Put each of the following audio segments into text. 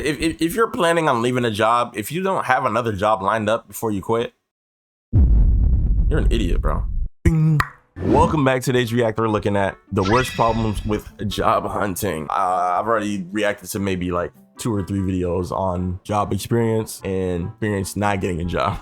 If you're planning on leaving a job, if you don't have another job lined up before you quit, you're an idiot, bro. Bing. Welcome back to today's reactor. We're looking at the worst problems with job hunting. I've already reacted to maybe like 2 or 3 videos on job experience and experience not getting a job.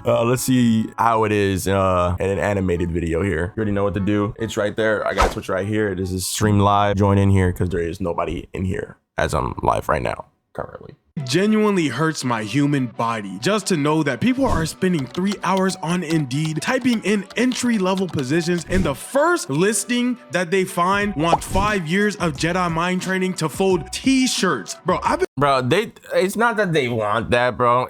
Let's see how it is in an animated video here. You already know what to do. It's right there. I got Twitch right here. This is stream live. Join in here because there is nobody in here as I'm live right now currently. Genuinely hurts my human body just to know that people are spending 3 hours on Indeed typing in entry-level positions, and the first listing that they find wants 5 years of Jedi mind training to fold t-shirts. It's not that they want that, bro.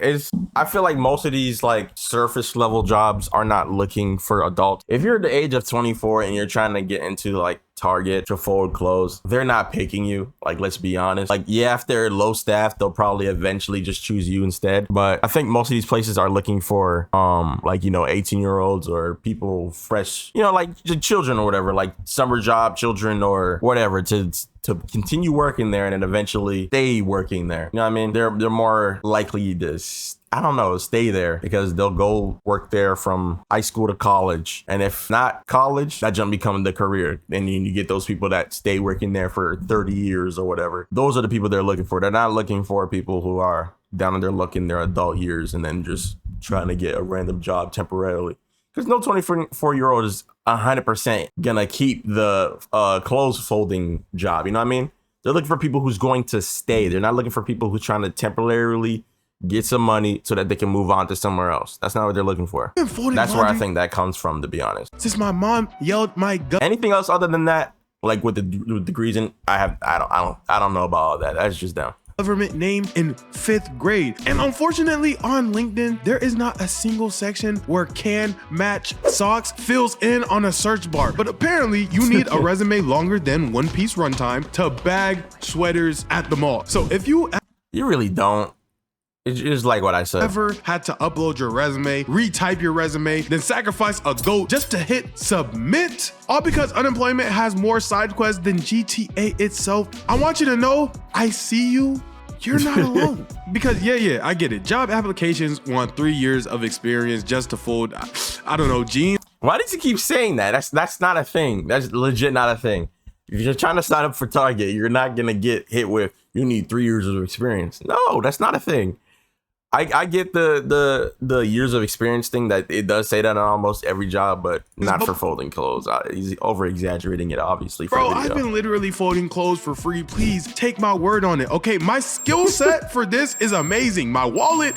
I feel like most of these like surface level jobs are not looking for adults. If you're the age of 24 and you're trying to get into like Target to fold clothes, they're not picking you. Like, let's be honest. Like, yeah, if they're low staff, they'll probably eventually just choose you instead. But I think most of these places are looking for like, you know, 18-year-olds or people fresh, you know, like children or whatever, like summer job children or whatever, to continue working there and then eventually stay working there. You know what I mean? They're more likely to, I don't know, stay there because they'll go work there from high school to college. And if not college, that jump becomes the career. And you get those people that stay working there for 30 years or whatever. Those are the people they're looking for. They're not looking for people who are down on their luck in their adult years and then just trying to get a random job temporarily. Because no 24-year-old is 100% gonna keep the clothes folding job. You know what I mean? They're looking for people who's going to stay. They're not looking for people who's trying to temporarily get some money so that they can move on to somewhere else. That's not what they're looking for. That's where I think that comes from, to be honest. Since my mom yelled my gun. Anything else other than that, like with the degrees in, I don't know about all that. That's just them. Government name in 5th grade. And unfortunately on LinkedIn, there is not a single section where can match socks fills in on a search bar. But apparently you need a resume longer than 1 piece runtime to bag sweaters at the mall. So if you really don't. It's just like what I said. Ever had to upload your resume, retype your resume, then sacrifice a goat just to hit submit? All because unemployment has more side quests than GTA itself. I want you to know, I see you. You're not alone. Because yeah, I get it. Job applications want 3 years of experience just to fold, I don't know, jeans. Why did you keep saying that? That's not a thing. That's legit not a thing. If you're trying to sign up for Target, you're not gonna get hit with, you need 3 years of experience. No, that's not a thing. I get the years of experience thing, that it does say that on almost every job, but not for folding clothes. He's over exaggerating it, obviously. Bro, I've been literally folding clothes for free. Please take my word on it. Okay, my skill set for this is amazing. My wallet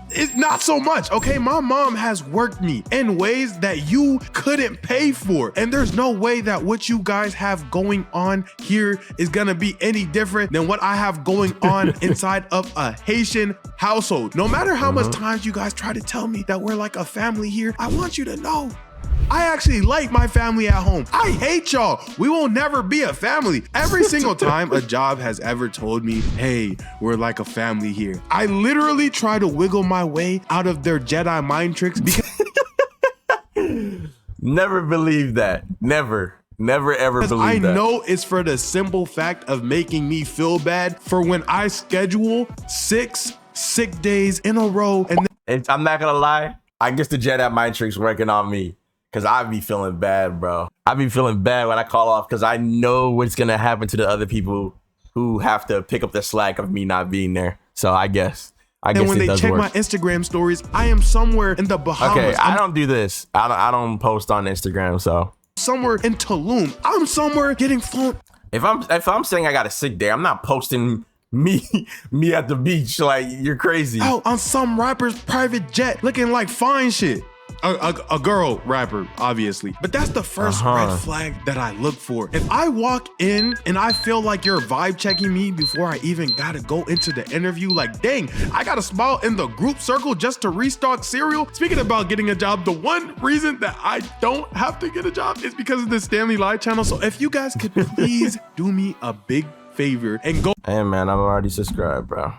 is not so much. Okay, my mom has worked me in ways that you couldn't pay for. And there's no way that what you guys have going on here is gonna be any different than what I have going on inside of a Haitian household. No matter how much times you guys try to tell me that we're like a family here, I want you to know, I actually like my family at home. I hate y'all. We will never be a family. Every single time a job has ever told me, hey, we're like a family here, I literally try to wiggle my way out of their Jedi mind tricks because never believe that. Never ever believe that. I know it's for the simple fact of making me feel bad for when I schedule 6 sick days in a row. And I'm not gonna lie, I guess the Jedi mind tricks working on me, because I be feeling bad, bro. I be feeling bad when I call off because I know what's gonna happen to the other people who have to pick up the slack of me not being there. So I guess when they check my Instagram stories, I am somewhere in the Bahamas. Okay, I don't do this. I don't post on Instagram, so somewhere in Tulum. I'm somewhere getting flown. If I'm saying I got a sick day, I'm not posting me at the beach. Like, you're crazy. Out on some rapper's private jet looking like fine shit. A girl rapper, obviously. But that's the first red flag that I look for. If I walk in and I feel like you're vibe checking me before I even gotta go into the interview, like, dang, I gotta smile in the group circle just to restock cereal. Speaking about getting a job, the one reason that I don't have to get a job is because of the Stanley Live channel. So if you guys could please do me a big favor and go. Hey man, I'm already subscribed, bro.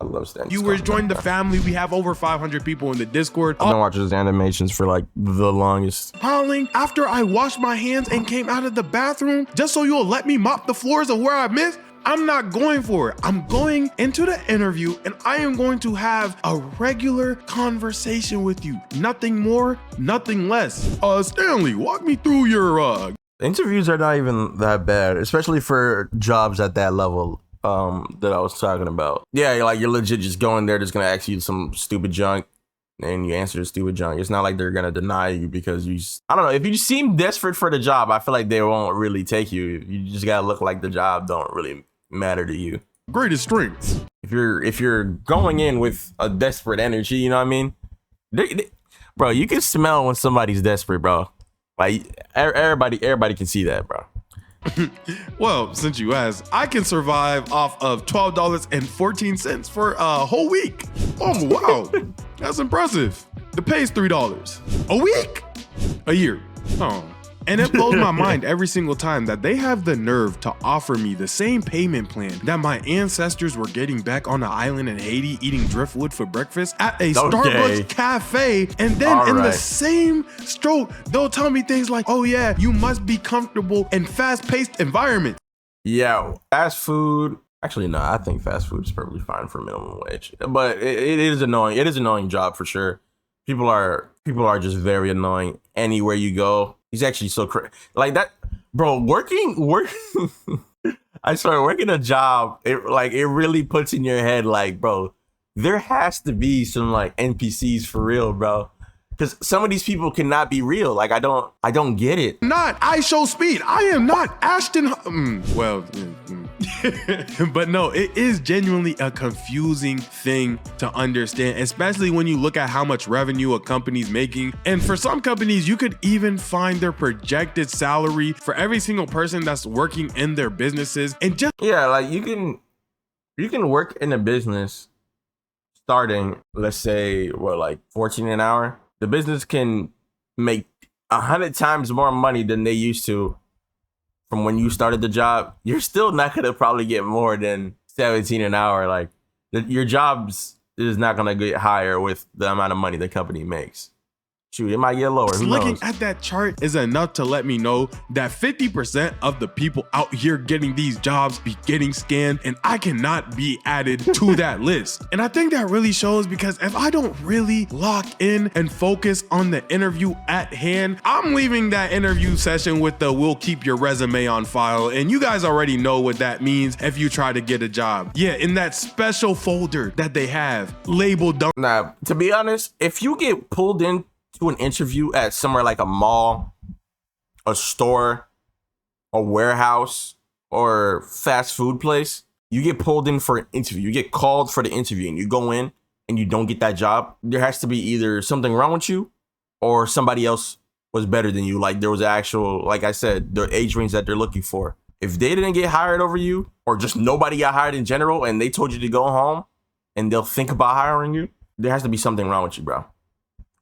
I love Stanley. Viewers, join the family. We have over 500 people in the Discord. I've been watching his animations for like the longest. Howling after I washed my hands and came out of the bathroom just so you'll let me mop the floors of where I missed. I'm not going for it. I'm going into the interview and I am going to have a regular conversation with you. Nothing more, nothing less. Stanley, walk me through your Interviews are not even that bad, especially for jobs at that level that I was talking about. Yeah, like you're legit just going there, just gonna ask you some stupid junk, and you answer the stupid junk. It's not like they're gonna deny you because I don't know. If you seem desperate for the job, I feel like they won't really take you. You just gotta look like the job don't really matter to you. greatest strengths. If you're going in with a desperate energy, you know what I mean? Bro, you can smell when somebody's desperate, bro. Like everybody can see that, bro. Well, since you asked, I can survive off of $12.14 for a whole week. Oh, wow. That's impressive. The pay is $3. A week? A year. Oh. And it blows my mind every single time that they have the nerve to offer me the same payment plan that my ancestors were getting back on the island in Haiti eating driftwood for breakfast at a Starbucks cafe. And then in the same stroke, they'll tell me things like, oh yeah, you must be comfortable in fast-paced environments. Yeah, fast food. Actually, no, I think fast food is perfectly fine for minimum wage. But it is annoying. It is an annoying job for sure. People are just very annoying anywhere you go. He's actually so crazy. Like that, bro, working. I started working a job. It really puts in your head like, bro, there has to be some like NPCs for real, bro. Because some of these people cannot be real. Like I don't get it. I show speed. I am not Ashton. But no, it is genuinely a confusing thing to understand, especially when you look at how much revenue a company's making. And for some companies, you could even find their projected salary for every single person that's working in their businesses. And just like you can work in a business starting, let's say, like 14 an hour. The business can make 100 times more money than they used to from when you started the job. You're still not gonna probably get more than 17 an hour. Like your jobs is not gonna get higher with the amount of money the company makes. Shoot, it might get lower. Who looking knows? at that chart is enough to let me know that 50% of the people out here getting these jobs be getting scammed, and I cannot be added to that list. And I think that really shows because if I don't really lock in and focus on the interview at hand, I'm leaving that interview session with the "we'll keep your resume on file." And you guys already know what that means if you try to get a job. Yeah, in that special folder that they have labeled. Nah, to be honest, if you get pulled in to an interview at somewhere like a mall, a store, a warehouse, or fast food place, you get pulled in for an interview. You get called for the interview and you go in and you don't get that job. There has to be either something wrong with you or somebody else was better than you. Like there was actual, like I said, the age range that they're looking for. If they didn't get hired over you or just nobody got hired in general and they told you to go home and they'll think about hiring you, there has to be something wrong with you, bro.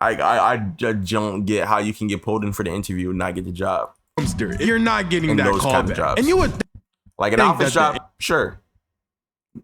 I don't get how you can get pulled in for the interview and not get the job. You're not getting that call kind of back. Jobs. And you would like an office job, sure.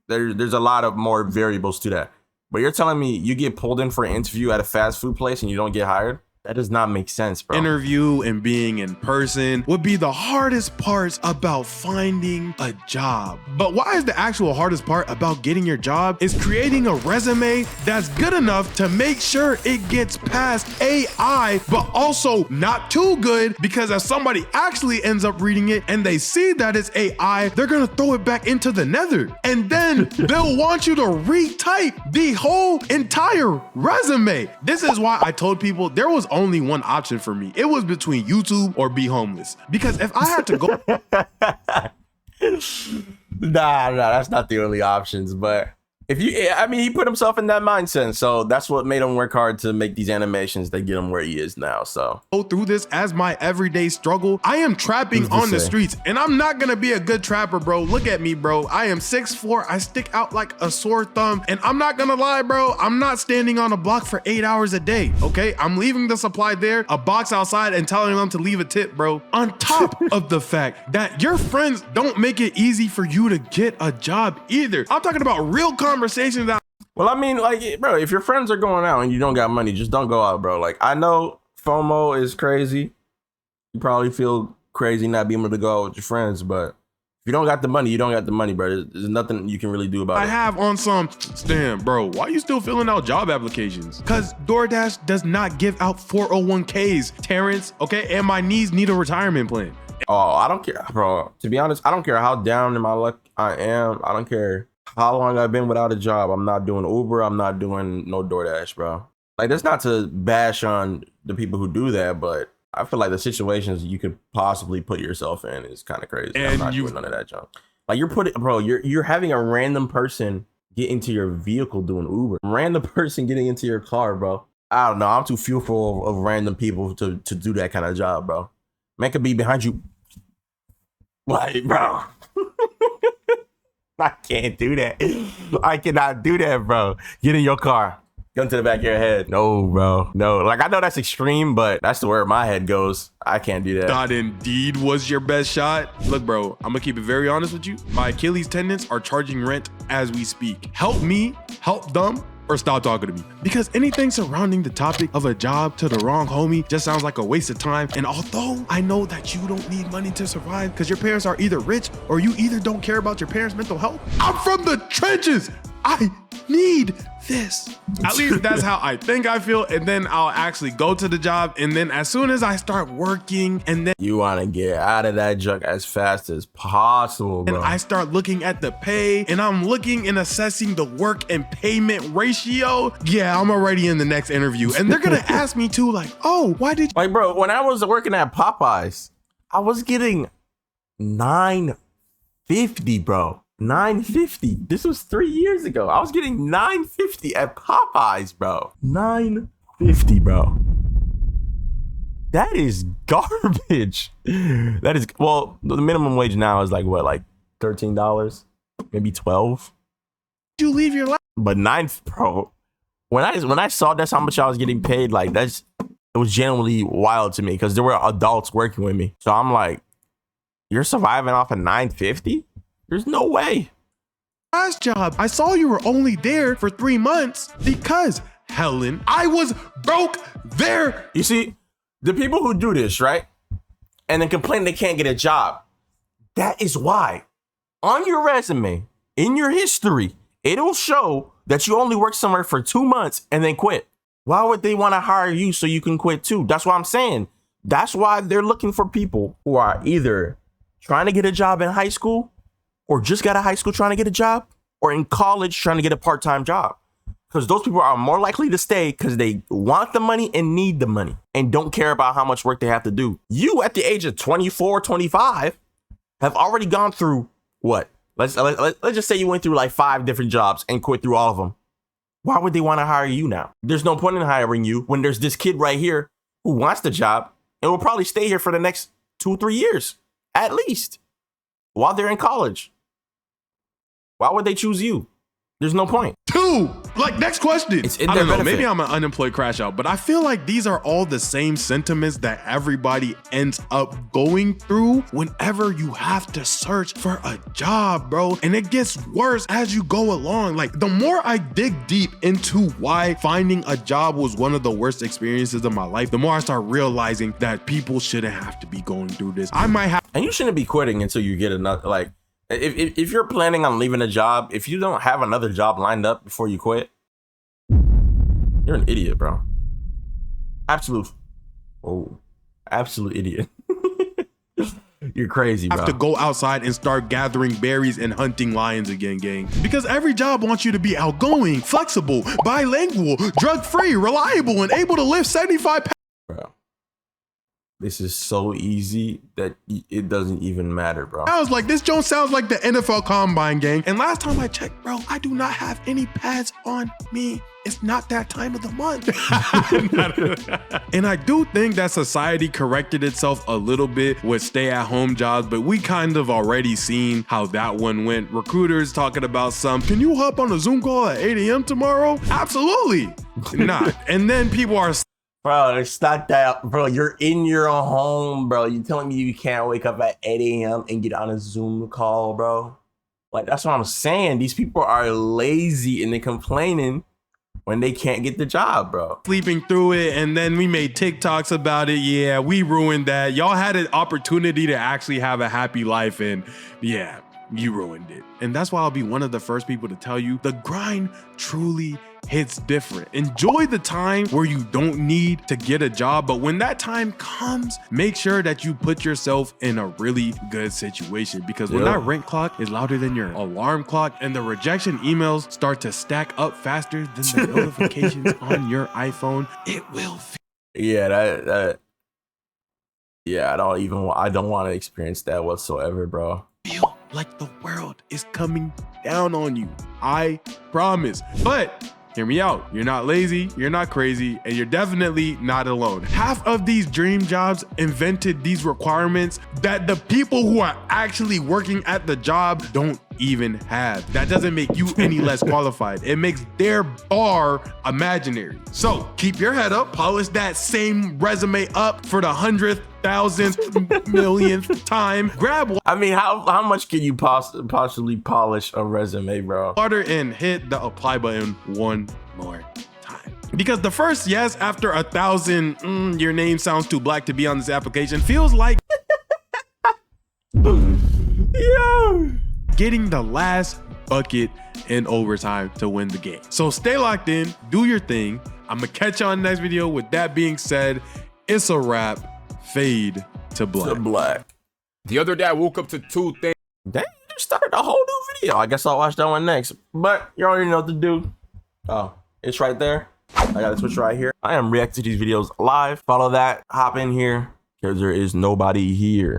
There's a lot of more variables to that. But you're telling me you get pulled in for an interview at a fast food place and you don't get hired? That does not make sense, bro. Interview and being in person would be the hardest parts about finding a job. But why is the actual hardest part about getting your job is creating a resume that's good enough to make sure it gets past AI, but also not too good, because if somebody actually ends up reading it and they see that it's AI, they're gonna throw it back into the nether. And then they'll want you to retype the whole entire resume. This is why I told people there was only one option for me. It was between YouTube or be homeless. Because if I had to go nah, that's not the only options. But if you, I mean, he put himself in that mindset, so that's what made him work hard to make these animations that get him where he is now. So go through this as my everyday struggle. I am trapping on the streets, and I'm not gonna be a good trapper, bro. Look at me, bro. I am 6'4". I stick out like a sore thumb, and I'm not gonna lie, bro. I'm not standing on a block for 8 hours a day. Okay, I'm leaving the supply there, a box outside, and telling them to leave a tip, bro. On top of the fact that your friends don't make it easy for you to get a job either. I'm talking about real conversations that. Well, I mean, like, bro, if your friends are going out and you don't got money, just don't go out, bro. Like, I know FOMO is crazy. You probably feel crazy not being able to go out with your friends, but If you don't got the money, you don't got the money, bro. There's nothing you can really do about I it. have on some, Stan, bro, why you still filling out job applications? Because DoorDash does not give out 401ks, Terrence, okay? And my knees need a retirement plan. Oh, I don't care, bro. To be honest, I don't care how down in my luck I am. I don't care how long I've been without a job. I'm not doing Uber. I'm not doing no DoorDash, bro. Like, that's not to bash on the people who do that, but I feel like the situations you could possibly put yourself in is kind of crazy. And I'm not doing none of that junk. Like, you're having a random person get into your vehicle doing Uber. Random person getting into your car, bro. I don't know. I'm too fearful of random people to do that kind of job, bro. Man could be behind you. Like, bro. I can't do that. I cannot do that, bro. Get in your car. Gun to the back of your head. No, bro. No. Like, I know that's extreme, but that's where my head goes. I can't do that. That indeed was your best shot. Look, bro, I'm gonna keep it very honest with you. My Achilles tendons are charging rent as we speak. Help me, help them, or stop talking to me. Because anything surrounding the topic of a job to the wrong homie just sounds like a waste of time. And although I know that you don't need money to survive because your parents are either rich or you either don't care about your parents' mental health, I'm from the trenches. I need this. At least that's how I think I feel. And then I'll actually go to the job. And then as soon as I start working and then You want to get out of that junk as fast as possible, bro. and I start looking at the pay and I'm looking and assessing the work and payment ratio. Yeah, I'm already in the next interview. And they're going to ask me too, like, oh, why did you? Like, bro, when I was working at Popeyes, I was getting $9.50, bro. $9.50. This was 3 years ago. I was getting $9.50 at Popeyes, bro. $9.50, bro. That is garbage. That is, well, the minimum wage now is like what, like $13, maybe 12. You leave your life? But bro. When I saw that's how much I was getting paid, like it was genuinely wild to me because there were adults working with me. So I'm like, you're surviving off of $9.50? There's no way. Last job, I saw you were only there for 3 months because, Helen, I was broke there. You see, the people who do this, right? And then complain they can't get a job. That is why on your resume, in your history, it'll show that you only worked somewhere for 2 months and then quit. Why would they want to hire you so you can quit too? That's what I'm saying. That's why they're looking for people who are either trying to get a job in high school or just got out of high school trying to get a job or in college trying to get a part-time job. Because those people are more likely to stay because they want the money and need the money and don't care about how much work they have to do. You at the age of 24, 25 have already gone through what? Let's just say you went through like 5 different jobs and quit through all of them. Why would they want to hire you now? There's no point in hiring you when there's this kid right here who wants the job and will probably stay here for the next 2-3 years at least while they're in college. Why would they choose you? There's no point. 2, like, next question. It's in I their don't know, benefit. maybe I'm an unemployed crash out, but I feel like these are all the same sentiments that everybody ends up going through whenever you have to search for a job, bro. And it gets worse as you go along. Like, the more I dig deep into why finding a job was one of the worst experiences of my life, the more I start realizing that people shouldn't have to be going through this. I might have. And you shouldn't be quitting until you get another, like, if you're planning on leaving a job, if you don't have another job lined up before you quit, you're an idiot, bro. Absolute idiot. You're crazy, bro. Have to go outside and start gathering berries and hunting lions again, gang. Because every job wants you to be outgoing, flexible, bilingual, drug-free, reliable, and able to lift 75 pounds. Bro. This is so easy that it doesn't even matter, bro. I was like, this joint sounds like the NFL Combine, gang. And last time I checked, bro, I do not have any pads on me. It's not that time of the month. And I do think that society corrected itself a little bit with stay-at-home jobs, but we kind of already seen how that one went. Recruiters talking about can you hop on a Zoom call at 8 a.m. tomorrow? Absolutely not. And then people are, bro, it's not that, bro. You're in your home, bro. You telling me you can't wake up at 8 a.m. and get on a Zoom call, bro? Like, that's what I'm saying. These people are lazy and they're complaining when they can't get the job, bro. Sleeping through it, and then we made TikToks about it. Yeah, we ruined that. Y'all had an opportunity to actually have a happy life, and yeah, you ruined it. And that's why I'll be one of the first people to tell you the grind truly hits different. Enjoy the time where you don't need to get a job, but when that time comes, make sure that you put yourself in a really good situation, because when that rent clock is louder than your alarm clock and the rejection emails start to stack up faster than the notifications on your iPhone, it will Yeah, yeah, I don't want to experience that whatsoever, bro. feel like the world is coming down on you. I promise. But hear me out. You're not lazy, you're not crazy, and you're definitely not alone. Half of these dream jobs invented these requirements that the people who are actually working at the job don't even have. That doesn't make you any less qualified. It makes their bar imaginary. So keep your head up, polish that same resume up for the 100,000th millionth time. Grab I mean, how much can you possibly polish a resume, bro? water and hit the apply button one more time. Because the first yes after 1,000, your name sounds too black to be on this application, feels like Yo. getting the last bucket in overtime to win the game. So stay locked in, do your thing. I'm gonna catch you on the next video. With that being said, it's a wrap. Fade to black. The other day I woke up to two things. Dang, you just started a whole new video. I guess I'll watch that one next. But you already know what to do. Oh, it's right there. I gotta switch right here. I am reacting to these videos live. Follow that. Hop in here because there is nobody here.